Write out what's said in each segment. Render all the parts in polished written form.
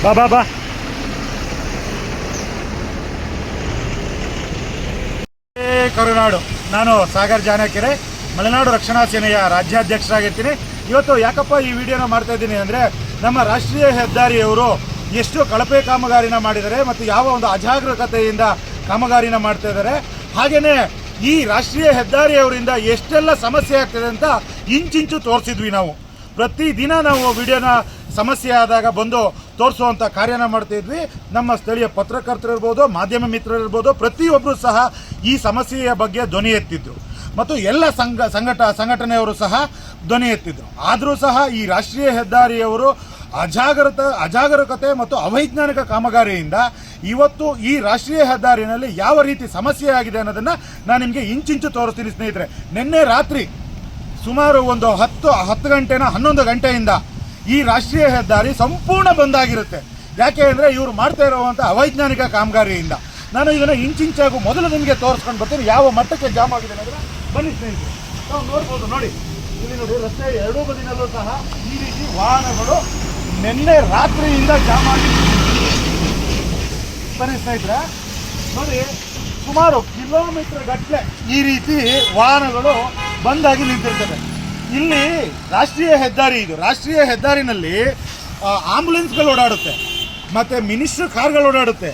ಬಾ ಬಾ ಬಾ. ಕರುನಾಡು, ನಾನು ಸಾಗರ್ ಜಾನಕೆರೆ, ಮಲೆನಾಡು ರಕ್ಷಣಾ ಸೇನೆಯ ರಾಜ್ಯಾಧ್ಯಕ್ಷರಾಗಿರ್ತೀನಿ. ಇವತ್ತು ಯಾಕಪ್ಪ ಈ ವಿಡಿಯೋನ ಮಾಡ್ತಾ ಇದ್ದೀನಿ ಅಂದರೆ, ನಮ್ಮ ರಾಷ್ಟ್ರೀಯ ಹೆದ್ದಾರಿಯವರು ಎಷ್ಟು ಕಳಪೆ ಕಾಮಗಾರಿನ ಮಾಡಿದ್ದಾರೆ ಮತ್ತು ಯಾವ ಒಂದು ಅಜಾಗರೂಕತೆಯಿಂದ ಕಾಮಗಾರಿನ ಮಾಡ್ತಾ ಇದ್ದಾರೆ, ಹಾಗೆಯೇ ಈ ರಾಷ್ಟ್ರೀಯ ಹೆದ್ದಾರಿಯವರಿಂದ ಎಷ್ಟೆಲ್ಲ ಸಮಸ್ಯೆ ಆಗ್ತದೆ ಅಂತ ಇಂಚಿಂಚು ತೋರಿಸಿದ್ವಿ. ನಾವು ಪ್ರತಿದಿನ ನಾವು ವಿಡಿಯೋನ ಸಮಸ್ಯೆ ಆದಾಗ ಬಂದು ತೋರಿಸುವಂಥ ಕಾರ್ಯನ ಮಾಡ್ತಾಯಿದ್ವಿ. ನಮ್ಮ ಸ್ಥಳೀಯ ಪತ್ರಕರ್ತರಿರ್ಬೋದು, ಮಾಧ್ಯಮ ಮಿತ್ರರಿರ್ಬೋದು, ಪ್ರತಿಯೊಬ್ಬರು ಸಹ ಈ ಸಮಸ್ಯೆಯ ಬಗ್ಗೆ ಧ್ವನಿ ಎತ್ತಿದ್ರು ಮತ್ತು ಎಲ್ಲ ಸಂಘಟನೆಯವರು ಸಹ ಧ್ವನಿ ಎತ್ತಿದ್ರು. ಆದರೂ ಸಹ ಈ ರಾಷ್ಟ್ರೀಯ ಹೆದ್ದಾರಿಯವರು ಅಜಾಗರೂಕತೆ ಮತ್ತು ಅವೈಜ್ಞಾನಿಕ ಕಾಮಗಾರಿಯಿಂದ ಇವತ್ತು ಈ ರಾಷ್ಟ್ರೀಯ ಹೆದ್ದಾರಿನಲ್ಲಿ ಯಾವ ರೀತಿ ಸಮಸ್ಯೆ ಆಗಿದೆ ಅನ್ನೋದನ್ನು ನಾನು ನಿಮಗೆ ಇಂಚಿಂಚು ತೋರಿಸ್ತೀನಿ ಸ್ನೇಹಿತರೆ. ನಿನ್ನೆ ರಾತ್ರಿ ಸುಮಾರು ಒಂದು 10 ಗಂಟೆನ 11 ಗಂಟೆಯಿಂದ ಈ ರಾಷ್ಟ್ರೀಯ ಹೆದ್ದಾರಿ ಸಂಪೂರ್ಣ ಬಂದಾಗಿರುತ್ತೆ. ಯಾಕೆ ಅಂದರೆ ಇವರು ಮಾಡ್ತಾ ಇರುವಂಥ ಅವೈಜ್ಞಾನಿಕ ಕಾಮಗಾರಿಯಿಂದ. ನಾನು ಇದನ್ನು ಇಂಚಿಂಚಾಗೂ ಮೊದಲು ನಿಮಗೆ ತೋರಿಸ್ಕೊಂಡು ಬರ್ತೀನಿ ಯಾವ ಮಟ್ಟಕ್ಕೆ ಜಾಮ್ ಆಗಿದೆ ಅಂದರೆ. ಬನ್ನಿ ಸ್ನೇಹಿತರೆ, ನಾವು ನೋಡ್ಬೋದು. ನೋಡಿ ಇಲ್ಲಿ ನೋಡಿ, ರಸ್ತೆ ಎರಡೂ ಬದಿನಲ್ಲೂ ಸಹ ಈ ರೀತಿ ವಾಹನಗಳು ನಿನ್ನೆ ರಾತ್ರಿಯಿಂದ ಜಾಮ್ ಆಗಿದೆ. ಬನ್ನಿ ಸ್ನೇಹಿತರೆ, ನೋಡಿ ಸುಮಾರು ಕಿಲೋಮೀಟರ್ ಗಟ್ಟಲೆ ಈ ರೀತಿ ವಾಹನಗಳು ಬಂದಾಗಿ ನಿಂತಿರ್ತದೆ. ಇಲ್ಲಿ ರಾಷ್ಟ್ರೀಯ ಹೆದ್ದಾರಿ, ಇದು ರಾಷ್ಟ್ರೀಯ ಹೆದ್ದಾರಿನಲ್ಲಿ ಆಂಬುಲೆನ್ಸ್ಗಳು ಓಡಾಡುತ್ತೆ ಮತ್ತು ಮಿನಿಸ್ಟ್ರ್ ಕಾರ್ಗಳು ಓಡಾಡುತ್ತೆ.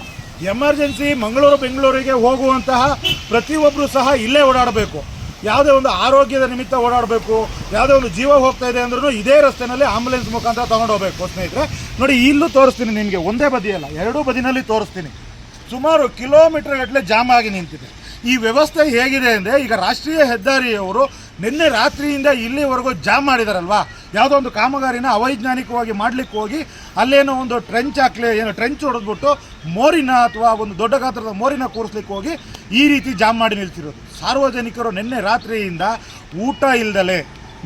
ಎಮರ್ಜೆನ್ಸಿ ಮಂಗಳೂರು ಬೆಂಗಳೂರಿಗೆ ಹೋಗುವಂತಹ ಪ್ರತಿಯೊಬ್ಬರು ಸಹ ಇಲ್ಲೇ ಓಡಾಡಬೇಕು. ಯಾವುದೇ ಒಂದು ಆರೋಗ್ಯದ ನಿಮಿತ್ತ ಓಡಾಡಬೇಕು, ಯಾವುದೇ ಒಂದು ಜೀವ ಹೋಗ್ತಾ ಇದೆ ಅಂದ್ರೂ ಇದೇ ರಸ್ತೆಯಲ್ಲಿ ಆಂಬುಲೆನ್ಸ್ ಮುಖಾಂತರ ತೊಗೊಂಡು ಹೋಗಬೇಕು. ಸ್ನೇಹಿತರೆ ನೋಡಿ, ಇಲ್ಲೂ ತೋರಿಸ್ತೀನಿ ನಿಮಗೆ, ಒಂದೇ ಬದಿಯಲ್ಲ ಎರಡೂ ಬದಿನಲ್ಲಿ ತೋರಿಸ್ತೀನಿ. ಸುಮಾರು ಕಿಲೋಮೀಟರ್ ಗಟ್ಟಲೆ ಜಾಮ್ ಆಗಿ ನಿಂತಿದೆ. ಈ ವ್ಯವಸ್ಥೆ ಹೇಗಿದೆ ಅಂದರೆ, ಈಗ ರಾಷ್ಟ್ರೀಯ ಹೆದ್ದಾರಿಯವರು ನಿನ್ನೆ ರಾತ್ರಿಯಿಂದ ಇಲ್ಲಿವರೆಗೂ ಜಾಮ್ ಮಾಡಿದಾರಲ್ವಾ, ಯಾವುದೋ ಒಂದು ಕಾಮಗಾರಿನ ಅವೈಜ್ಞಾನಿಕವಾಗಿ ಮಾಡಲಿಕ್ಕೆ ಹೋಗಿ ಅಲ್ಲೇನೋ ಒಂದು ಟ್ರೆಂಚ್ ಹೊಡೆದ್ಬಿಟ್ಟು ಮೋರಿನ ಅಥವಾ ಒಂದು ದೊಡ್ಡ ಗಾತ್ರದ ಮೋರಿನ ಕೂರಿಸ್ಲಿಕ್ಕೆ ಹೋಗಿ ಈ ರೀತಿ ಜಾಮ್ ಮಾಡಿ ನಿಲ್ತಿರೋದು. ಸಾರ್ವಜನಿಕರು ನಿನ್ನೆ ರಾತ್ರಿಯಿಂದ ಊಟ ಇಲ್ದಲೆ,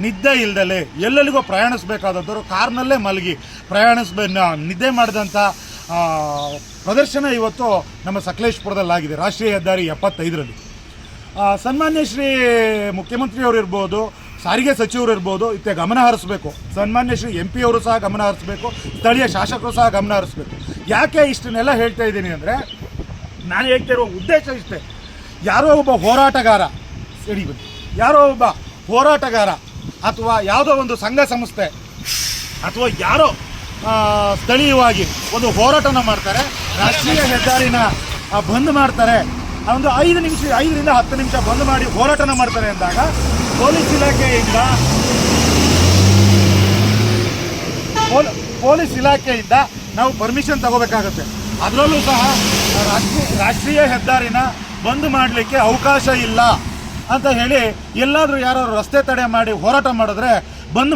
ನಿದ್ದೆ ಇಲ್ದಲೆ ಎಲ್ಲೆಲ್ಲಿಗೋ ಪ್ರಯಾಣಿಸಬೇಕಾದವರು ಕಾರ್ನಲ್ಲೇ ಮಲಗಿ ನಿದ್ದೆ ಮಾಡಿದಂಥ ಪ್ರದರ್ಶನ ಇವತ್ತು ನಮ್ಮ ಸಕಲೇಶಪುರದಲ್ಲಾಗಿದೆ. ರಾಷ್ಟ್ರೀಯ ಹೆದ್ದಾರಿ 75ರಲ್ಲಿ ಸನ್ಮಾನ್ಯ ಶ್ರೀ ಮುಖ್ಯಮಂತ್ರಿಯವರು ಇರ್ಬೋದು, ಸಾರಿಗೆ ಸಚಿವರು ಇರ್ಬೋದು, ಇತ್ತೆ ಗಮನ ಹರಿಸಬೇಕು. ಸನ್ಮಾನ್ಯ ಶ್ರೀ MP ಅವರು ಸಹ ಗಮನ ಹರಿಸಬೇಕು, ಸ್ಥಳೀಯ ಶಾಸಕರು ಸಹ ಗಮನ ಹರಿಸಬೇಕು. ಯಾಕೆ ಇಷ್ಟನ್ನೆಲ್ಲ ಹೇಳ್ತಾ ಇದ್ದೀನಿ ಅಂದರೆ, ನಾನು ಹೇಳ್ತಾ ಇರುವ ಉದ್ದೇಶ ಇಷ್ಟೇ. ಯಾರೋ ಒಬ್ಬ ಹೋರಾಟಗಾರ ಅಥವಾ ಯಾವುದೋ ಒಂದು ಸಂಘ ಸಂಸ್ಥೆ ಅಥವಾ ಯಾರೋ ಸ್ಥಳೀಯವಾಗಿ ಒಂದು ಹೋರಾಟನ ಮಾಡ್ತಾರೆ, ರಾಷ್ಟ್ರೀಯ ಹೆದ್ದಾರಿನ ಬಂದ್ ಮಾಡ್ತಾರೆ, ಒಂದು 5ರಿಂದ 10 ನಿಮಿಷ ಬಂದ್ ಮಾಡಿ ಹೋರಾಟನ ಮಾಡ್ತಾರೆ ಅಂದಾಗ ಪೊಲೀಸ್ ಇಲಾಖೆಯಿಂದ ನಾವು ಪರ್ಮಿಷನ್ ತಗೋಬೇಕಾಗುತ್ತೆ. ಅದರಲ್ಲೂ ಸಹ ರಾಷ್ಟ್ರೀಯ ಹೆದ್ದಾರಿನ ಬಂದ್ ಮಾಡಲಿಕ್ಕೆ ಅವಕಾಶ ಇಲ್ಲ ಅಂತ ಹೇಳಿ ಎಲ್ಲಾದರೂ ಯಾರು ರಸ್ತೆ ತಡೆ ಮಾಡಿ ಹೋರಾಟ ಮಾಡಿದ್ರೆ ಬಂದ್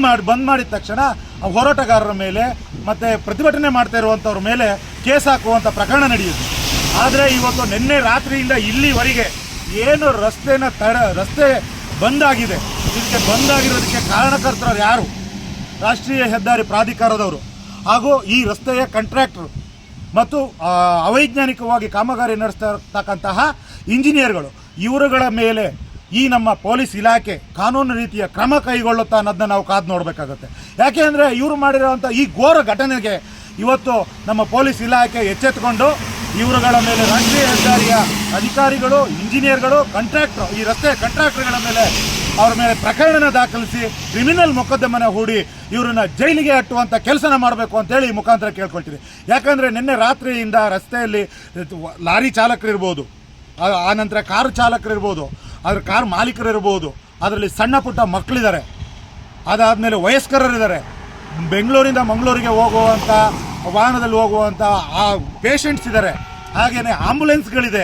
ಮಾಡಿದ ತಕ್ಷಣ ಆ ಹೋರಾಟಗಾರರ ಮೇಲೆ ಮತ್ತು ಪ್ರತಿಭಟನೆ ಮಾಡ್ತಾ ಇರುವಂಥವ್ರ ಮೇಲೆ ಕೇಸ್ ಹಾಕುವಂಥ ಪ್ರಕರಣ ನಡೆಯುತ್ತೆ. ಆದರೆ ಇವತ್ತು ನಿನ್ನೆ ರಾತ್ರಿಯಿಂದ ಇಲ್ಲಿವರೆಗೆ ಏನು ರಸ್ತೆ ಬಂದಾಗಿದೆ, ಇದಕ್ಕೆ ಬಂದಾಗಿರೋದಕ್ಕೆ ಕಾರಣಕರ್ತರು ಯಾರು? ರಾಷ್ಟ್ರೀಯ ಹೆದ್ದಾರಿ ಪ್ರಾಧಿಕಾರದವರು ಹಾಗೂ ಈ ರಸ್ತೆಯ ಕಾಂಟ್ರಾಕ್ಟರು ಮತ್ತು ಅವೈಜ್ಞಾನಿಕವಾಗಿ ಕಾಮಗಾರಿ ನಡೆಸ್ತಾ ಇರ್ತಕ್ಕಂತಹ ಇಂಜಿನಿಯರ್ಗಳು. ಇವರುಗಳ ಮೇಲೆ ಈ ನಮ್ಮ ಪೊಲೀಸ್ ಇಲಾಖೆ ಕಾನೂನು ರೀತಿಯ ಕ್ರಮ ಕೈಗೊಳ್ಳುತ್ತಾ ಅನ್ನೋದನ್ನ ನಾವು ಕಾದು ನೋಡಬೇಕಾಗುತ್ತೆ. ಯಾಕೆ ಅಂದರೆ ಇವರು ಮಾಡಿರೋವಂಥ ಈ ಘೋರ ಘಟನೆಗೆ ಇವತ್ತು ನಮ್ಮ ಪೊಲೀಸ್ ಇಲಾಖೆ ಎಚ್ಚೆತ್ತುಕೊಂಡು ಇವರುಗಳ ಮೇಲೆ, ರಾಷ್ಟ್ರೀಯ ಹೆದ್ದಾರಿಯ ಅಧಿಕಾರಿಗಳು, ಇಂಜಿನಿಯರ್ಗಳು, ಈ ರಸ್ತೆ ಕಾಂಟ್ರಾಕ್ಟರ್ಗಳ ಮೇಲೆ ಅವ್ರ ಮೇಲೆ ಪ್ರಕರಣ ದಾಖಲಿಸಿ ಕ್ರಿಮಿನಲ್ ಮೊಕದ್ದಮೆನ ಹೂಡಿ ಇವರನ್ನ ಜೈಲಿಗೆ ಅಟ್ಟುವಂಥ ಕೆಲಸನ ಮಾಡಬೇಕು ಅಂತೇಳಿ ಈ ಮುಖಾಂತರ ಕೇಳ್ಕೊಳ್ತೀವಿ. ಯಾಕಂದರೆ ನಿನ್ನೆ ರಾತ್ರಿಯಿಂದ ರಸ್ತೆಯಲ್ಲಿ ಲಾರಿ ಚಾಲಕರಿರ್ಬೋದು, ಆನಂತರ ಕಾರು ಚಾಲಕರಿರ್ಬೋದು, ಅದ್ರ ಕಾರ್ ಮಾಲೀಕರಿರ್ಬೋದು, ಅದರಲ್ಲಿ ಸಣ್ಣ ಪುಟ್ಟ ಮಕ್ಕಳಿದ್ದಾರೆ, ಅದಾದಮೇಲೆ ವಯಸ್ಕರಿದ್ದಾರೆ, ಬೆಂಗಳೂರಿಂದ ಮಂಗಳೂರಿಗೆ ಹೋಗುವಂಥ ವಾಹನದಲ್ಲಿ ಹೋಗುವಂಥ ಪೇಷಂಟ್ಸ್ ಇದ್ದಾರೆ, ಹಾಗೆಯೇ ಆಂಬುಲೆನ್ಸ್ಗಳಿದೆ.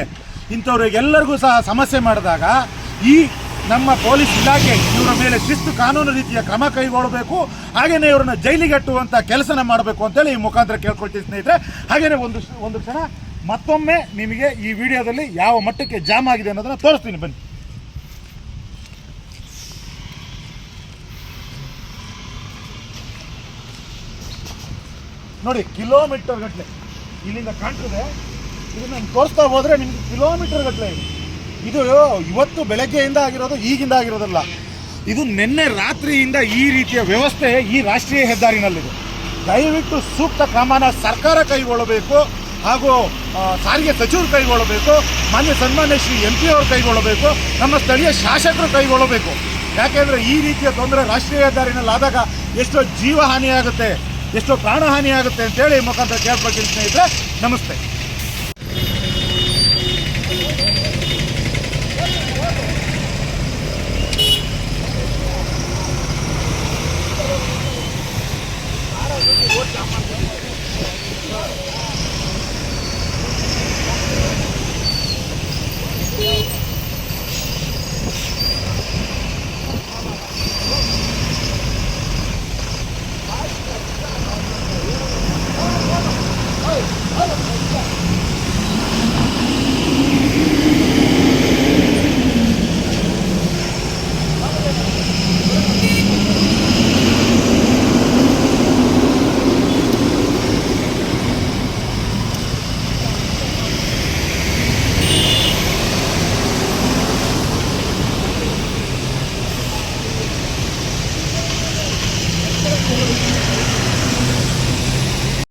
ಇಂಥವ್ರಿಗೆಲ್ಲರಿಗೂ ಸಹ ಸಮಸ್ಯೆ ಮಾಡಿದಾಗ ಈ ನಮ್ಮ ಪೊಲೀಸ್ ಇಲಾಖೆ ಇವರ ಮೇಲೆ ಶಿಸ್ತು ಕಾನೂನು ರೀತಿಯ ಕ್ರಮ ಕೈಗೊಳ್ಳಬೇಕು, ಹಾಗೆಯೇ ಇವರನ್ನ ಜೈಲಿಗೆ ಅಟ್ಟುವಂಥ ಕೆಲಸನ ಮಾಡಬೇಕು ಅಂತೇಳಿ ಈ ಮುಖಾಂತರ ಕೇಳ್ಕೊಳ್ತೀವಿ ಸ್ನೇಹಿತರೆ. ಹಾಗೆಯೇ ಒಂದು ಕ್ಷಣ ಮತ್ತೊಮ್ಮೆ ನಿಮಗೆ ಈ ವಿಡಿಯೋದಲ್ಲಿ ಯಾವ ಮಟ್ಟಕ್ಕೆ ಜಾಮ್ ಆಗಿದೆ ಅನ್ನೋದನ್ನು ತೋರಿಸ್ತೀನಿ. ಬನ್ನಿ ನೋಡಿ, ಕಿಲೋಮೀಟರ್ ಗಟ್ಟಲೆ ಇಲ್ಲಿಂದ ಕಾಣ್ತದೆ. ಇದನ್ನು ತೋರಿಸ್ತಾ ಹೋದರೆ ನಿಮಗೆ ಕಿಲೋಮೀಟರ್ ಗಟ್ಟಲೆ ಇದು ಇವತ್ತು ಬೆಳಗ್ಗೆಯಿಂದ ಆಗಿರೋದು, ಈಗಿಂದ ಆಗಿರೋದಲ್ಲ. ಇದು ನಿನ್ನೆ ರಾತ್ರಿಯಿಂದ ಈ ರೀತಿಯ ವ್ಯವಸ್ಥೆ ಈ ರಾಷ್ಟ್ರೀಯ ಹೆದ್ದಾರಿನಲ್ಲಿದೆ. ದಯವಿಟ್ಟು ಸೂಕ್ತ ಕ್ರಮನ ಸರ್ಕಾರ ಕೈಗೊಳ್ಳಬೇಕು, ಹಾಗೂ ಸಾರಿಗೆ ಸಚಿವರು ಕೈಗೊಳ್ಳಬೇಕು, ಸನ್ಮಾನ್ಯ ಶ್ರೀ MP ಅವರು ಕೈಗೊಳ್ಳಬೇಕು, ನಮ್ಮ ಸ್ಥಳೀಯ ಶಾಸಕರು ಕೈಗೊಳ್ಳಬೇಕು. ಯಾಕೆಂದರೆ ಈ ರೀತಿಯ ತೊಂದರೆ ರಾಷ್ಟ್ರೀಯ ಹೆದ್ದಾರಿನಲ್ಲಿ ಆದಾಗ ಎಷ್ಟೋ ಜೀವ ಹಾನಿಯಾಗುತ್ತೆ, ಎಷ್ಟೋ ಪ್ರಾಣ ಹಾನಿಯಾಗುತ್ತೆ ಅಂತೇಳಿ ಮುಖಾಂತರ ಕೇಳ್ಕೊಳ್ತೀನಿ ಸ್ನೇಹಿತರೆ. ನಮಸ್ತೆ.